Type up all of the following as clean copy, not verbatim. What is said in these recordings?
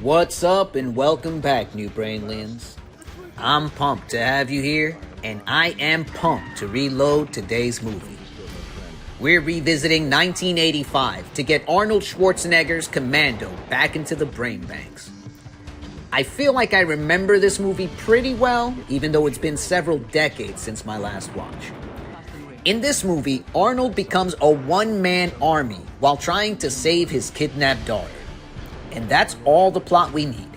What's up and welcome back, new Brainlians. I'm pumped to have you here, and I am pumped to reload today's movie. We're revisiting 1985 to get Arnold Schwarzenegger's Commando back into the brain banks. I feel like I remember this movie pretty well, even though it's been several decades since my last watch. In this movie, Arnold becomes a one-man army while trying to save his kidnapped daughter. And that's all the plot we need.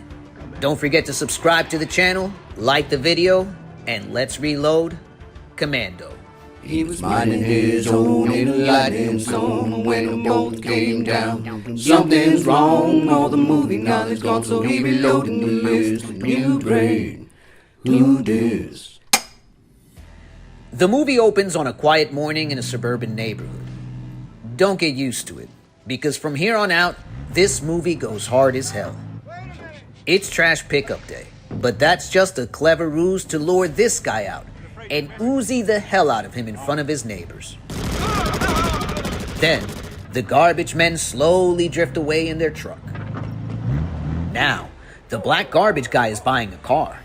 Don't forget to subscribe to the channel, like the video, and let's reload Commando. He was minding his own in a lightning zone when the bolt came down. Something's wrong, all the movie knowledge gone, so he reloading the list. New brain, who dis? The movie opens on a quiet morning in a suburban neighborhood. Don't get used to it, because from here on out, this movie goes hard as hell. It's trash pickup day, but that's just a clever ruse to lure this guy out and Uzi the hell out of him in front of his neighbors. Then, the garbage men slowly drift away in their truck. Now, the black garbage guy is buying a car,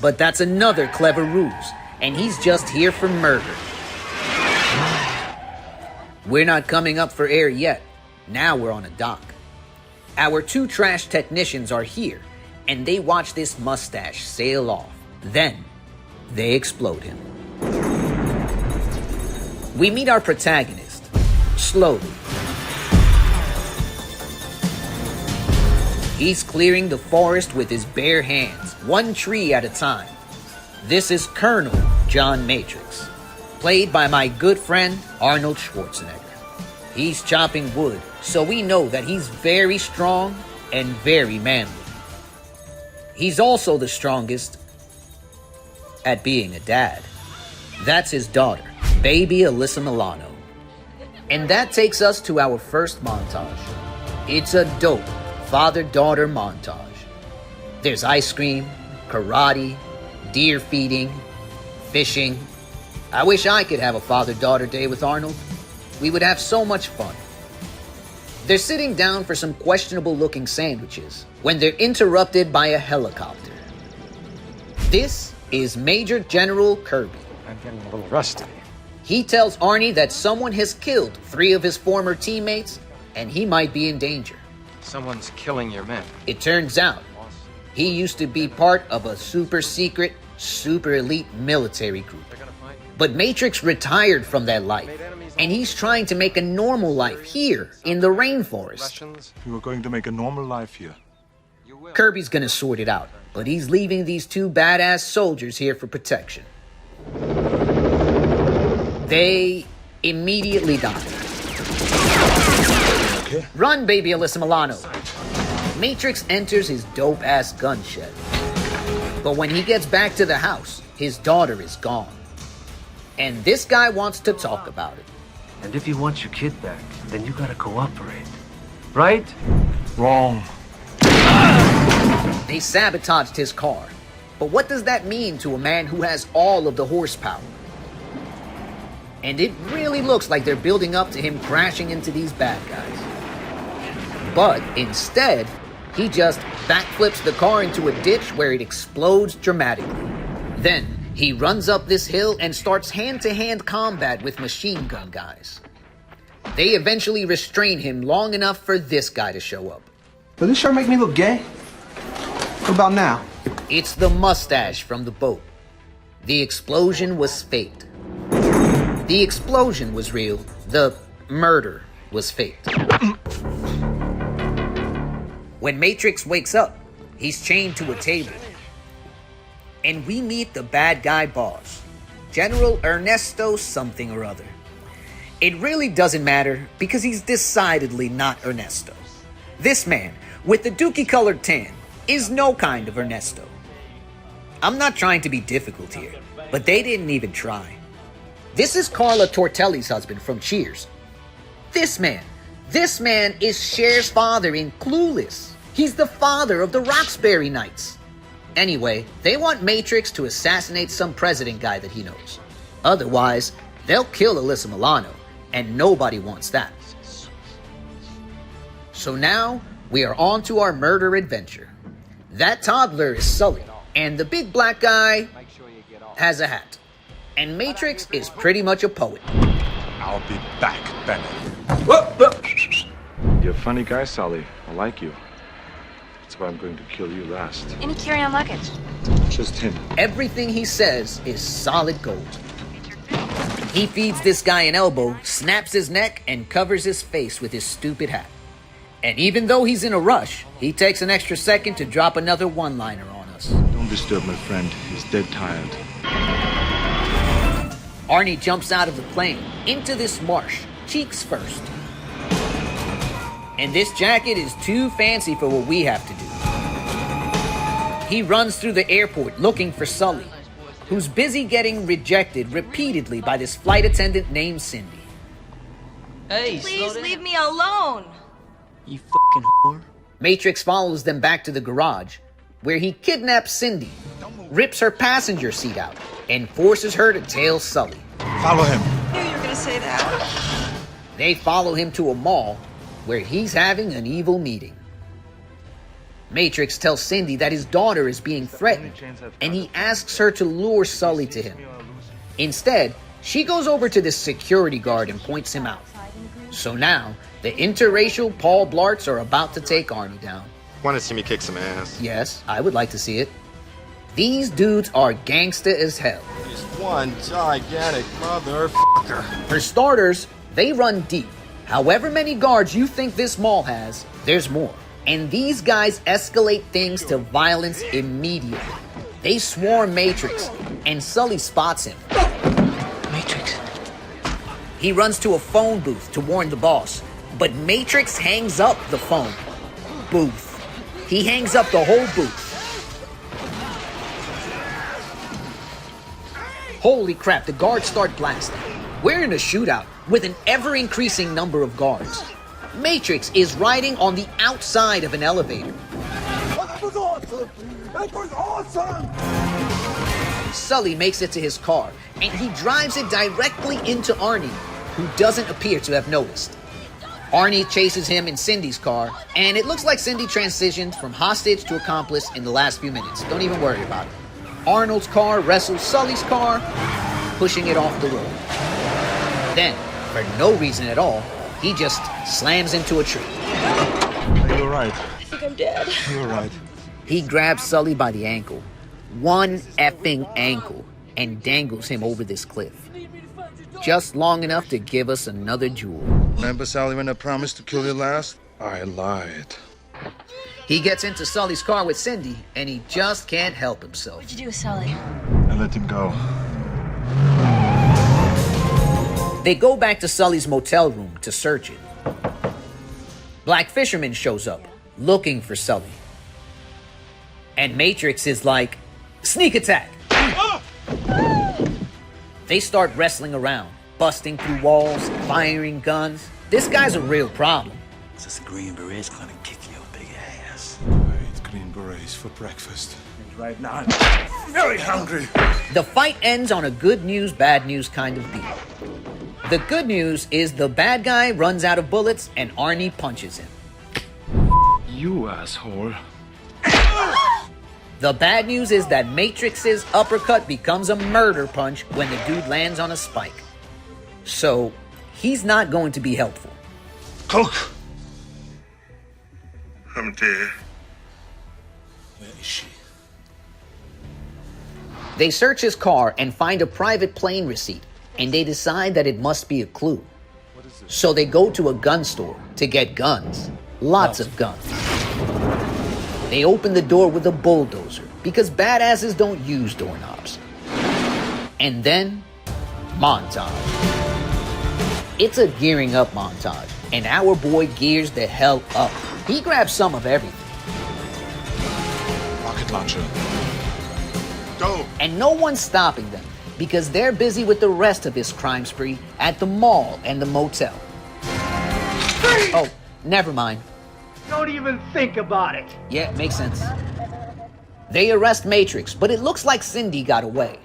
but that's another clever ruse, and he's just here for murder. We're not coming up for air yet. Now we're on a dock. Our two trash technicians are here, and they watch this mustache sail off. Then, they explode him. We meet our protagonist, slowly. He's clearing the forest with his bare hands, one tree at a time. This is Colonel John Matrix, played by my good friend Arnold Schwarzenegger. He's chopping wood, so we know that he's very strong and very manly. He's also the strongest at being a dad. That's his daughter, baby Alyssa Milano. And that takes us to our first montage. It's a dope father-daughter montage. There's ice cream, karate, deer feeding, fishing. I wish I could have a father-daughter day with Arnold. We would have so much fun. They're sitting down for some questionable-looking sandwiches when they're interrupted by a helicopter. This is Major General Kirby. I'm getting a little rusty. He tells Arnie that someone has killed 3 of his former teammates, and he might be in danger. Someone's killing your men. It turns out, he used to be part of a super-secret, super-elite military group. But Matrix retired from that life, and he's trying to make a normal life here in the rainforest. You are going to make a normal life here. Kirby's gonna sort it out, but he's leaving these 2 badass soldiers here for protection. They immediately die. Okay. Run, baby Alyssa Milano. Matrix enters his dope-ass gun shed. But when he gets back to the house, his daughter is gone. And this guy wants to talk about it. And if you want your kid back, then you gotta cooperate. Right? Wrong. They sabotaged his car. But what does that mean to a man who has all of the horsepower? And it really looks like they're building up to him crashing into these bad guys. But instead, he just backflips the car into a ditch where it explodes dramatically. Then, he runs up this hill and starts hand-to-hand combat with machine gun guys. They eventually restrain him long enough for this guy to show up. Does this shirt make me look gay? What about now? It's the mustache from the boat. The explosion was faked. The explosion was real. The murder was faked. When Matrix wakes up, he's chained to a table. And we meet the bad guy boss, General Ernesto something or other. It really doesn't matter because he's decidedly not Ernesto. This man, with the dookie-colored tan, is no kind of Ernesto. I'm not trying to be difficult here, but they didn't even try. This is Carla Tortelli's husband from Cheers. This man is Cher's father in Clueless. He's the father of the Roxbury Knights. Anyway, they want Matrix to assassinate some president guy that he knows. Otherwise, they'll kill Alyssa Milano, and nobody wants that. So now, We are on to our murder adventure. That toddler is Sully, and the big black guy has a hat. And Matrix is pretty much a poet. I'll be back, Bennett. You're a funny guy, Sully. I like you. That's why I'm going to kill you last. Any carry-on luggage? Just him. Everything he says is solid gold. He feeds this guy an elbow, snaps his neck, and covers his face with his stupid hat. And even though he's in a rush, he takes an extra second to drop another one-liner on us. Don't disturb my friend. He's dead tired. Arnie jumps out of the plane into this marsh, cheeks first. And this jacket is too fancy for what we have to do. He runs through the airport looking for Sully, who's busy getting rejected repeatedly by this flight attendant named Cindy. Hey, Please leave me alone. you fucking whore. Matrix follows them back to the garage, where he kidnaps Cindy, rips her passenger seat out, and forces her to tail Sully. Follow him. I knew you were gonna say that. They follow him to a mall, where he's having an evil meeting. Matrix tells Cindy that his daughter is being threatened, and he asks her to lure Sully to him. Instead, she goes over to the security guard and points him out. So now, the interracial Paul Blarts are about to take Arnie down. Want to see me kick some ass? Yes, I would like to see it. These dudes are gangsta as hell. Just one gigantic motherfucker. For starters, they run deep. However many guards you think this mall has, there's more. And these guys escalate things to violence immediately. They swarm Matrix, and Sully spots him. Matrix. He runs to a phone booth to warn the boss, but Matrix hangs up the phone booth. He hangs up the whole booth. Holy crap, the guards start blasting. We're in a shootout with an ever-increasing number of guards. Matrix is riding on the outside of an elevator. That was awesome! That was awesome! Sully makes it to his car, and he drives it directly into Arnie, who doesn't appear to have noticed. Arnie chases him in Cindy's car, and it looks like Cindy transitioned from hostage to accomplice in the last few minutes. Don't even worry about it. Arnold's car wrestles Sully's car, pushing it off the road. Then, for no reason at all, he just slams into a tree. You're right. I think I'm dead. You're right. He grabs Sully by the ankle, one effing ankle, and dangles him over this cliff. Just long enough to give us another jewel. Remember, Sally, when I promised to kill you last? I lied. He gets into Sully's car with Cindy, and he just can't help himself. What'd you do with Sully? I let him go. They go back to Sully's motel room to search it. Black Fisherman shows up, looking for Sully. And Matrix is like, sneak attack! They start wrestling around, busting through walls, firing guns. This guy's a real problem. This Green Beret's gonna kick your big ass. I ate green berets for breakfast. And right now, I'm very hungry. The fight ends on a good news, bad news kind of beat. The good news is the bad guy runs out of bullets and Arnie punches him. You asshole. The bad news is that Matrix's uppercut becomes a murder punch when the dude lands on a spike. So, he's not going to be helpful. Cook! I'm dead. Where is she? They search his car and find a private plane receipt, and they decide that it must be a clue. So they go to a gun store to get guns. Lots of guns. They open the door with a bulldozer because badasses don't use doorknobs. And then, montage. It's a gearing up montage, and our boy gears the hell up. He grabs some of everything. Rocket launcher. Go! And no one's stopping them because they're busy with the rest of this crime spree at the mall and the motel. Oh, never mind. Don't even think about it. Yeah, makes sense. They arrest Matrix, but it looks like Cindy got away.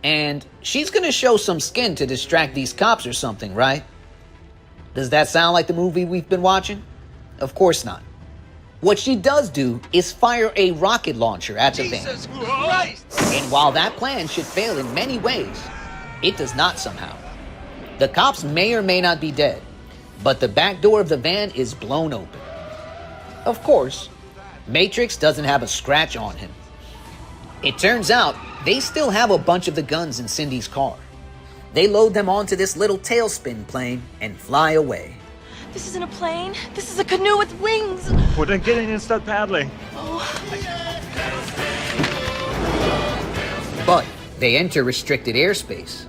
And she's gonna show some skin to distract these cops or something, right? Does that sound like the movie we've been watching? Of course not. What she does do is fire a rocket launcher at the van. And while that plan should fail in many ways, it does not somehow. The cops may or may not be dead, but the back door of the van is blown open. Of course, Matrix doesn't have a scratch on him. It turns out they still have a bunch of the guns in Cindy's car. They load them onto this little tailspin plane and fly away. This isn't a plane. This is a canoe with wings. Well, then get in and start paddling. But they enter restricted airspace.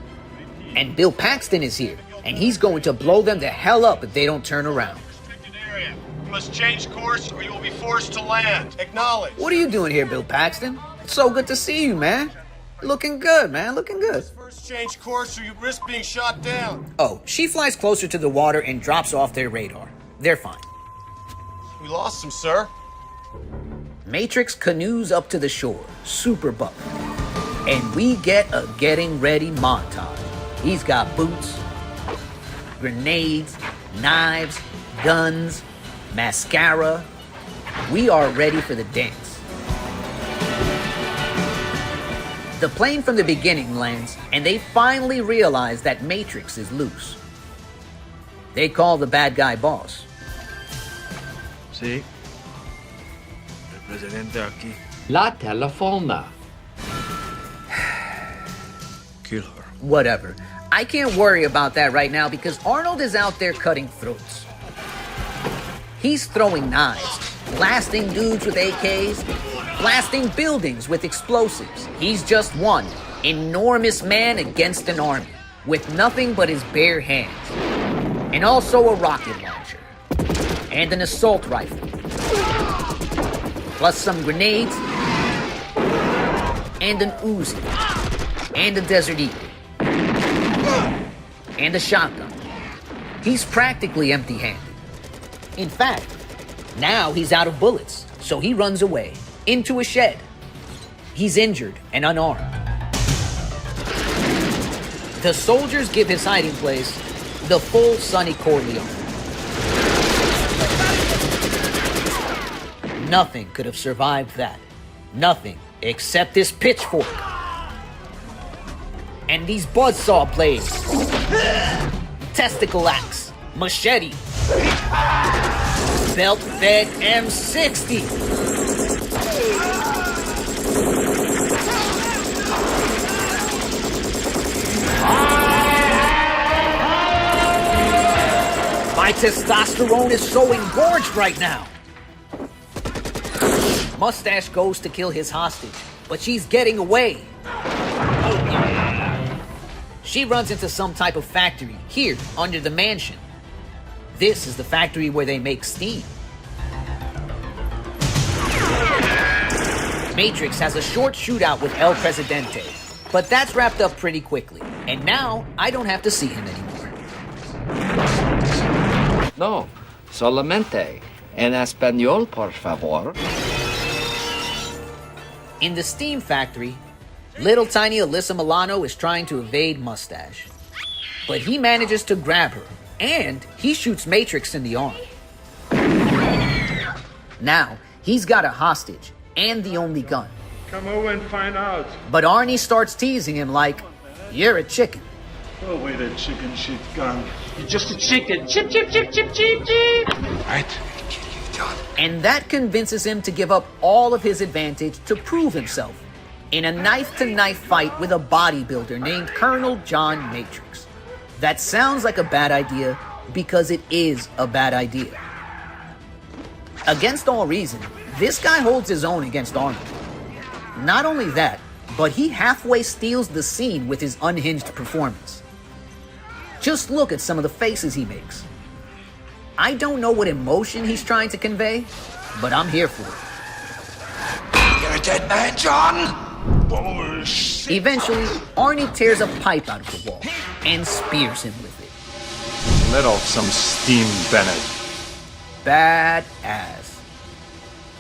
And Bill Paxton is here, and he's going to blow them the hell up if they don't turn around. You must change course or you will be forced to land. Acknowledge. What are you doing here, Bill Paxton? It's so good to see you, man. Looking good, man. Looking good. First change course or you risk being shot down. Oh, she flies closer to the water and drops off their radar. They're fine. We lost him, sir. Matrix canoes up to the shore, super buff. And we get a getting ready montage. He's got boots, grenades, knives, guns, mascara. We are ready for the dance. The plane from the beginning lands, and they finally realize that Matrix is loose. They call the bad guy boss. See? El presidente aquí. La telefona. Kill her. Whatever. I can't worry about that right now because Arnold is out there cutting throats. He's throwing knives, blasting dudes with AKs, blasting buildings with explosives. He's just one enormous man against an army with nothing but his bare hands. And also a rocket launcher. And an assault rifle. Plus some grenades. And an Uzi. And a Desert Eagle. And a shotgun. He's practically empty-handed. In fact, now he's out of bullets, so he runs away, into a shed. He's injured and unarmed. The soldiers give his hiding place the full Sonny Corleone. Nothing could have survived that. Nothing except this pitchfork. And these buzzsaw blades. Testicle axe. Machete. Belt-fed M60. My testosterone is so engorged right now. Mustache goes to kill his hostage, but she's getting away. She runs into some type of factory here under the mansion. This is the factory where they make steam. Matrix has a short shootout with El Presidente, but that's wrapped up pretty quickly. And now I don't have to see him anymore. No, solamente en español, por favor. In the steam factory, little tiny Alyssa Milano is trying to evade Mustache. But he manages to grab her, and he shoots Matrix in the arm. Now, he's got a hostage, and the only gun. Come over and find out. But Arnie starts teasing him like, you're a chicken. Go away, that chicken shit gun. You're just a chicken. Chip, chip, chip, chip, chip, chip. Right? And that convinces him to give up all of his advantage to prove himself in a knife-to-knife fight with a bodybuilder named Colonel John Matrix. That sounds like a bad idea because it is a bad idea. Against all reason, this guy holds his own against Arnold. Not only that, but he halfway steals the scene with his unhinged performance. Just look at some of the faces he makes. I don't know what emotion he's trying to convey, but I'm here for it. You're a dead man, John! Bullshit. Eventually, Arnie tears a pipe out of the wall and spears him with it. Let off some steam, Bennett. Badass.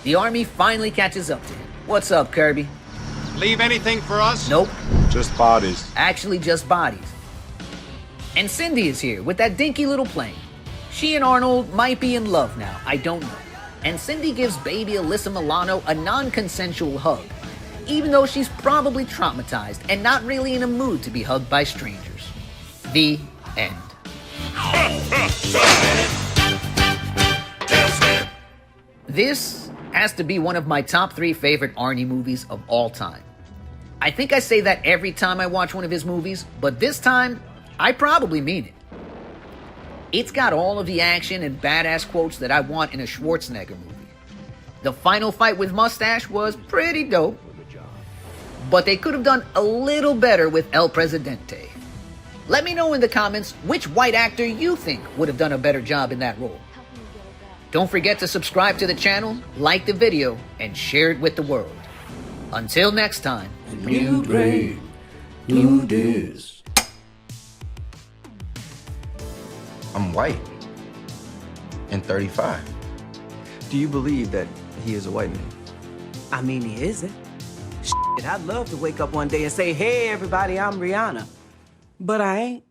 The army finally catches up to him. What's up, Kirby? Leave anything for us? Nope. Just bodies. Actually, just bodies. And Cindy is here with that dinky little plane. She and Arnold might be in love now, I don't know. And Cindy gives baby Alyssa Milano a non-consensual hug, even though she's probably traumatized and not really in a mood to be hugged by strangers. The end. This has to be one of my top 3 favorite Arnie movies of all time. I think I say that every time I watch one of his movies, but this time, I probably mean it. It's got all of the action and badass quotes that I want in a Schwarzenegger movie. The final fight with Mustache was pretty dope, but they could have done a little better with El Presidente. Let me know in the comments which white actor you think would have done a better job in that role. Don't forget to subscribe to the channel, like the video, and share it with the world. Until next time. New brain, do this. I'm white and 35. Do you believe that he is a white man? I mean, he isn't. Shit, I'd love to wake up one day and say, hey, everybody, I'm Rihanna. But I ain't.